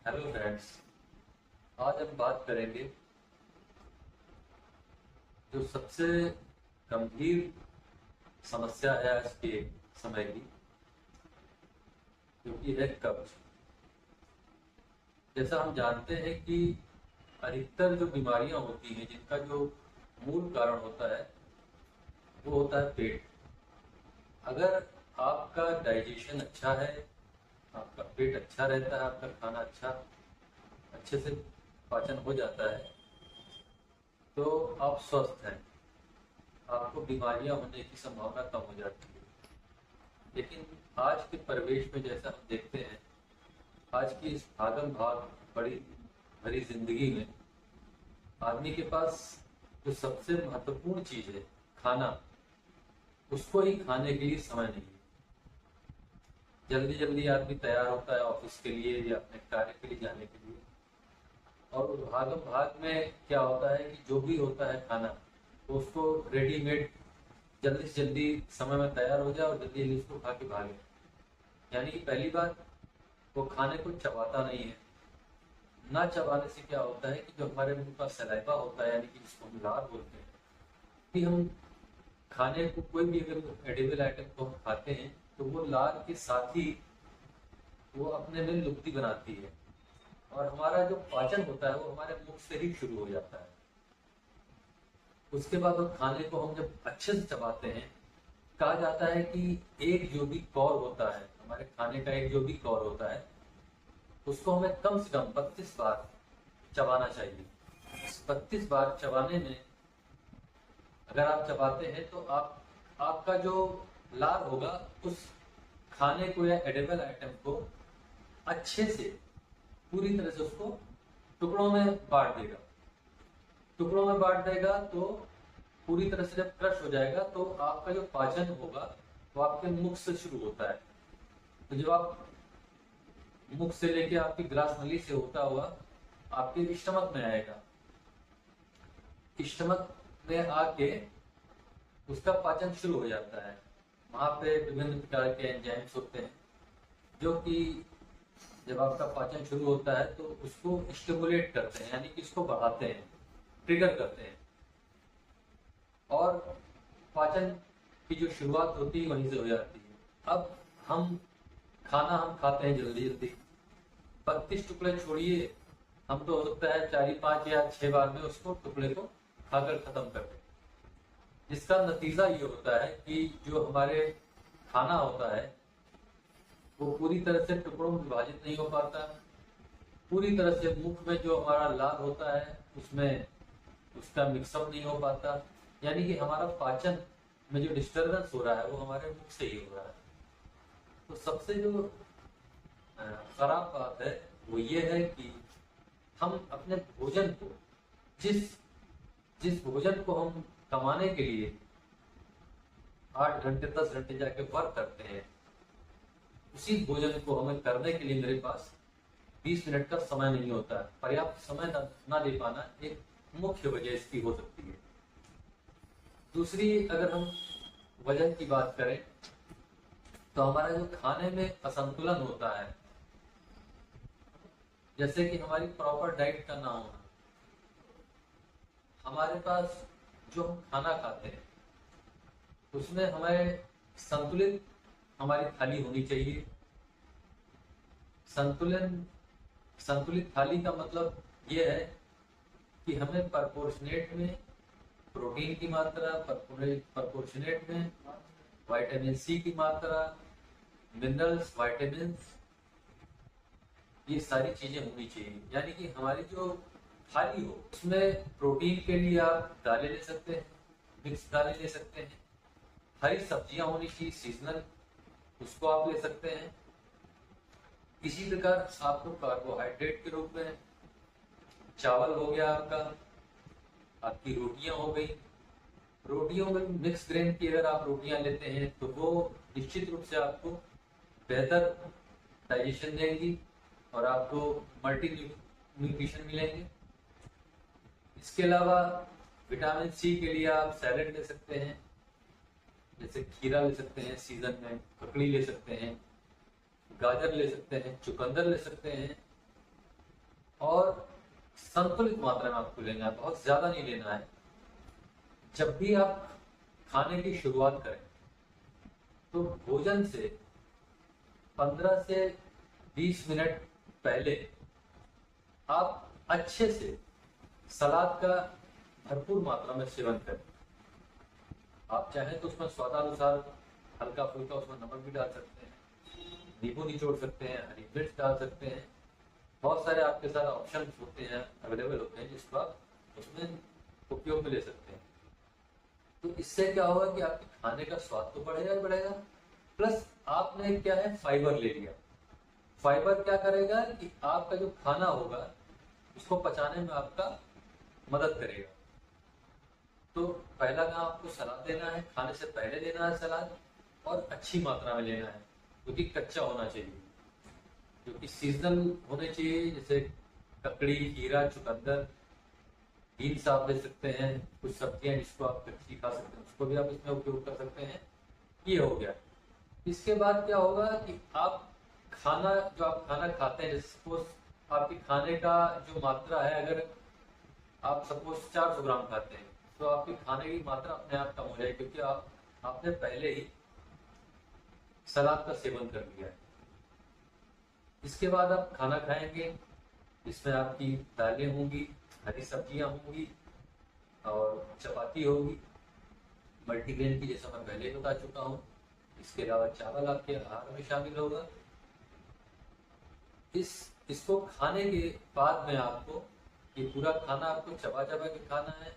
Hello friends. आज हम बात करेंगे जो सबसे गंभीर समस्या है आज के समय की, जो कि है कब्ज। जैसा हम जानते हैं कि अधिकतर जो बीमारियां होती हैं जिनका जो मूल कारण होता है वो होता है पेट। अगर आपका डाइजेशन अच्छा है, आपका पेट अच्छा रहता है, आपका खाना अच्छे से पाचन हो जाता है, तो आप स्वस्थ हैं, आपको बीमारियां होने की संभावना कम हो जाती है। लेकिन आज के परिवेश में जैसा हम देखते हैं, आज की इस भागम भाग बड़ी भरी जिंदगी में आदमी के पास जो सबसे महत्वपूर्ण चीज है, खाना, उसको ही खाने के लिए समय नहीं है। जल्दी जल्दी आदमी तैयार होता है ऑफिस के लिए या अपने कार्य के लिए जाने के लिए, और उस भागम भाग में क्या होता है कि जो भी होता है खाना, तो उसको रेडीमेड जल्दी से जल्दी समय में तैयार हो जाए और जल्दी जल्दी उसको खा के भागे। यानी कि पहली बात, वो खाने को चबाता नहीं है। ना चबाने से क्या होता है कि जो हमारे मुंह का सलाइवा होता है, यानी कि जिसको हम लार बोलते हैं, कि हम खाने को कोई भी अगर एडिबल आइटम को हम खाते हैं तो वो लार के साथ ही वो अपने में लुप्ति बनाती है, और हमारा जो पाचन होता है वो हमारे मुख से ही शुरू हो जाता है। उसके बाद वो खाने को हम जब अच्छे से चबाते हैं, कहा जाता है कि एक जो भी कौर होता है, हमारे खाने का एक जो भी कौर होता है, उसको हमें कम से कम 32 बार चबाना चाहिए। इस 32 बार चबाने में अगर आप चबाते हैं तो आपका जो लार होगा उस खाने को या एडिबल आइटम को अच्छे से, पूरी तरह से उसको टुकड़ों में बांट देगा। टुकड़ों में बांट देगा तो पूरी तरह से जब क्रश हो जाएगा तो आपका जो पाचन होगा वो आपके मुख से शुरू होता है। तो जब आप मुख से लेके आपकी ग्रास नली से होता हुआ आपके स्टमक में आएगा, स्टमक में आके उसका पाचन शुरू हो जाता है। वहां पे विभिन्न प्रकार के एंजाइम्स होते हैं जो कि जब आपका पाचन शुरू होता है तो उसको स्टिमुलेट करते हैं, यानी कि इसको बढ़ाते हैं, ट्रिगर करते हैं, और पाचन की जो शुरुआत होती है वहीं से हो जाती है। अब हम खाते हैं जल्दी जल्दी, 32 टुकड़े छोड़िए, हम तो हो सकता है 4 5 या 6 बार में उसको टुकड़े को खाकर खत्म कर दें। जिसका नतीजा ये होता है कि जो हमारे खाना होता है वो पूरी तरह से टुकड़ों में विभाजित नहीं हो पाता। पूरी तरह से मुख में जो हमारा लार होता है उसमें उसका मिक्सअप नहीं हो पाता। यानी कि हमारा पाचन में जो डिस्टरबेंस हो रहा है वो हमारे मुख से ही हो रहा है। तो सबसे जो खराब बात है वो ये है कि हम अपने भोजन को, जिस जिस भोजन को हम कमाने के लिए 8 घंटे 10 घंटे जाके वर्क करते हैं, उसी भोजन को हमें करने के लिए मेरे पास 20 मिनट का समय नहीं होता है। पर्याप्त समय ना दे पाना एक मुख्य वजह इसकी हो सकती है। दूसरी, अगर हम वजन की बात करें तो हमारा जो खाने में असंतुलन होता है, जैसे कि हमारी प्रॉपर डाइट का ना होना। हमारे पास जो हम खाना खाते हैं उसमें हमें संतुलित हमारी थाली होनी चाहिए। संतुलन संतुलित थाली का मतलब ये है कि हमें प्रपोर्शनेट में प्रोटीन की मात्रा, प्रपोर्शनेट में विटामिन सी की मात्रा, मिनरल्स, विटामिन्स, ये सारी चीजें होनी चाहिए। यानी कि हमारी जो थाली हो उसमें प्रोटीन के लिए आप दालें ले सकते हैं, मिक्स दालें ले सकते हैं, हरी सब्जियां होनी चाहिए सीजनल, उसको आप ले सकते हैं। इसी प्रकार आपको कार्बोहाइड्रेट के रूप में चावल हो गया, आपकी रोटियां हो गई। रोटियों में मिक्स ग्रेन की अगर आप रोटियां लेते हैं तो वो निश्चित रूप से आपको बेहतर डाइजेशन देंगी और आपको मल्टी न्यूट्रिशन मिलेंगे। इसके अलावा विटामिन सी के लिए आप सैलेड ले सकते हैं, जैसे खीरा ले सकते हैं, सीजन में ककड़ी ले सकते हैं, गाजर ले सकते हैं, चुकंदर ले सकते हैं, और संतुलित मात्रा में आपको लेना है, बहुत ज्यादा नहीं लेना है। जब भी आप खाने की शुरुआत करें तो भोजन से 15 से 20 मिनट पहले आप अच्छे से सलाद का भरपूर मात्रा में सेवन करें। आप चाहें तो उसमें स्वादानुसार हल्का फुल्का उसमें नमक भी डाल सकते हैं, नींबू निचोड़ सकते हैं, हरी मिर्च डाल सकते हैं। बहुत सारे आपके साथ ऑप्शन होते हैं, अवेलेबल होते हैं, जिसको आप उसमें उपयोग में ले सकते हैं। तो इससे क्या होगा कि आपके खाने का स्वाद तो बढ़ेगा ही बढ़ेगा, प्लस आपने क्या है, फाइबर ले लिया। फाइबर क्या करेगा कि आपका जो खाना होगा उसको पचाने में आपका मदद करेगा। तो पहला काम आपको सलाद लेना है, खाने से पहले लेना है सलाद, और अच्छी मात्रा में लेना है, क्योंकि कच्चा होना चाहिए, जो कि सीजनल होने चाहिए। जैसे ककड़ी, खीरा, चुकंदर, बीन्स आप ले सकते हैं, कुछ सब्जियां जिसको आप कच्ची खा सकते हैं उसको भी आप इसमें उपयोग कर सकते हैं। ये हो गया। इसके बाद क्या होगा कि आप खाना, जो आप खाना खाते हैं, जैसे सपोज आपके खाने का जो मात्रा है, अगर आप सपोज 400 ग्राम खाते हैं तो आपके खाने की मात्रा अपने आप कम हो जाएगी, क्योंकि आपने पहले ही सलाद का सेवन कर लिया है। इसके बाद आप खाना खाएंगे, इसमें आपकी दालें होंगी, हरी सब्जियां होंगी और चपाती होगी मल्टीग्रेन की, जैसा मैं पहले ही बता चुका हूँ। इसके अलावा चावल आपके आहार में शामिल होगा। इसको खाने के बाद में आपको, ये पूरा खाना आपको चबा चबा के खाना है,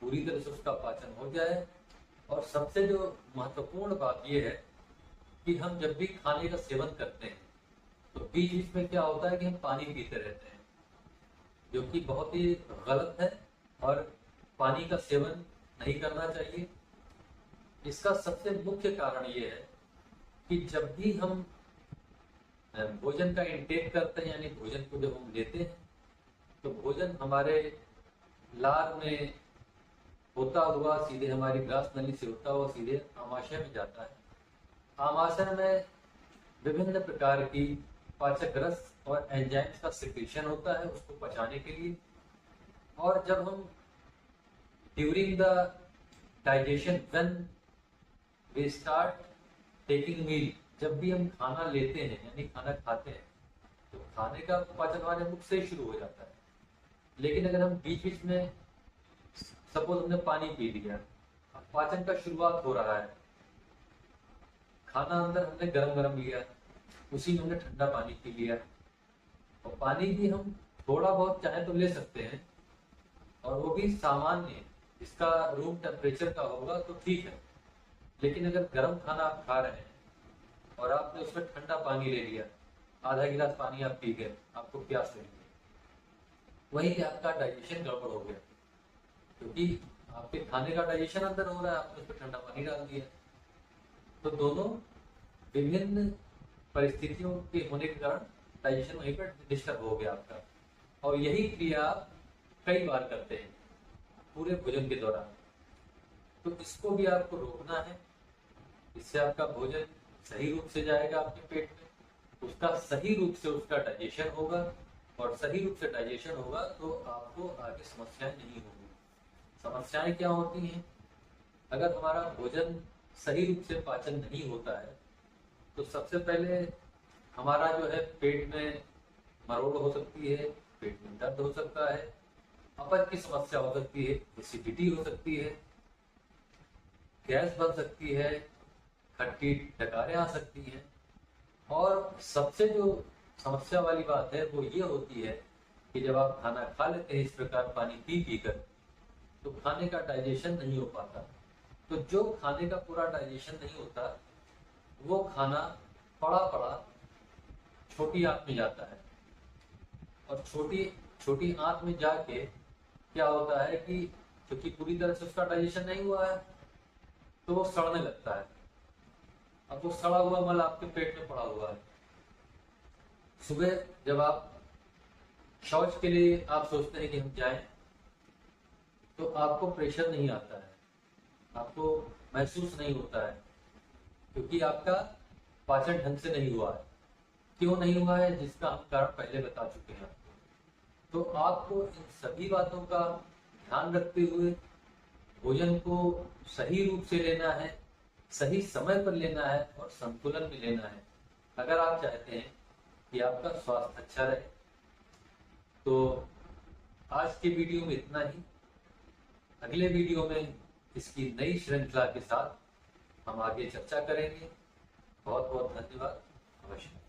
पूरी तरह से उसका पाचन हो जाए। और सबसे जो महत्वपूर्ण बात यह है कि हम जब भी खाने का सेवन करते हैं तो बीच बीच में क्या होता है कि हम पानी पीते रहते हैं, जो कि बहुत ही गलत है, और पानी का सेवन नहीं करना चाहिए। इसका सबसे मुख्य कारण ये है कि जब भी हम भोजन का इंटेक करते हैं, यानी भोजन को जब हम लेते हैं, तो भोजन हमारे लार में होता हुआ सीधे हमारी ग्रास नली से होता हुआ सीधे आमाशय में जाता है। आमाशय में विभिन्न प्रकार की पाचक रस और एंजाइम्स का सिक्रेशन होता है उसको पचाने के लिए। और जब हम during the digestion, when we start taking meal, जब भी हम खाना लेते हैं यानी खाना खाते हैं, तो खाने का पाचन हमारे मुख से ही शुरू हो जाता है। लेकिन अगर हम बीच बीच में, सपोज हमने पानी पी लिया, अब पाचन का शुरुआत हो रहा है, खाना अंदर हमने गरम गरम लिया, उसी में हमने ठंडा पानी पी लिया, और पानी भी हम थोड़ा बहुत चाहे तो ले सकते हैं, और वो भी सामान्य, जिसका रूम टेम्परेचर का होगा तो ठीक है। लेकिन अगर गर्म खाना आप खा रहे हैं और आपने उसमें ठंडा पानी ले लिया, आधा गिलास पानी आप पी गए, आपको प्यास लगी, वहीं पे आपका डाइजेशन गड़बड़ हो गया, क्योंकि आपके खाने का डाइजेशन अंदर हो रहा है, आपने उसमें ठंडा पानी डाल दिया। तो दोनों विभिन्न परिस्थितियों के होने के कारण डाइजेशन वहीं पर डिस्टर्ब हो गया आपका, और यही क्रिया आप कई बार करते हैं पूरे भोजन के दौरान। तो इसको भी आपको रोकना है, इससे आपका भोजन सही रूप से जाएगा आपके पेट में, उसका सही रूप से उसका डाइजेशन होगा, और सही रूप से डाइजेशन होगा तो आपको आगे समस्याएं नहीं होंगी। समस्याएं क्या होती हैं? अगर हमारा भोजन सही रूप से पाचन नहीं होता है तो सबसे पहले हमारा जो है पेट में मरोड़ हो सकती है, पेट में दर्द हो सकता है, अपच की समस्या हो सकती है, एसिडिटी हो सकती है, गैस बन सकती है, खट्टी डकारें आ सकती हैं। और सबसे जो समस्या वाली बात है वो ये होती है कि जब आप खाना खा लेते हैं इस प्रकार पानी पी पी कर, तो खाने का डाइजेशन नहीं हो पाता। तो जो खाने का पूरा डाइजेशन नहीं होता वो खाना पड़ा पड़ा छोटी आंत में जाता है, और छोटी छोटी आंत में जाके क्या होता है कि क्योंकि पूरी तरह से उसका डाइजेशन नहीं हुआ है तो वो सड़ने लगता है। अब वो सड़ा हुआ मल आपके पेट में पड़ा हुआ है। सुबह जब आप शौच के लिए आप सोचते हैं कि हम जाएं, तो आपको प्रेशर नहीं आता है, आपको महसूस नहीं होता है, क्योंकि आपका पाचन ढंग से नहीं हुआ है। क्यों नहीं हुआ है, जिसका हम कारण पहले बता चुके हैं आपको। तो आपको इन सभी बातों का ध्यान रखते हुए भोजन को सही रूप से लेना है, सही समय पर लेना है और संतुलन में लेना है, अगर आप चाहते हैं कि आपका स्वास्थ्य अच्छा रहे। तो आज के वीडियो में इतना ही। अगले वीडियो में इसकी नई श्रृंखला के साथ हम आगे चर्चा करेंगे। बहुत बहुत धन्यवाद। नमस्कार।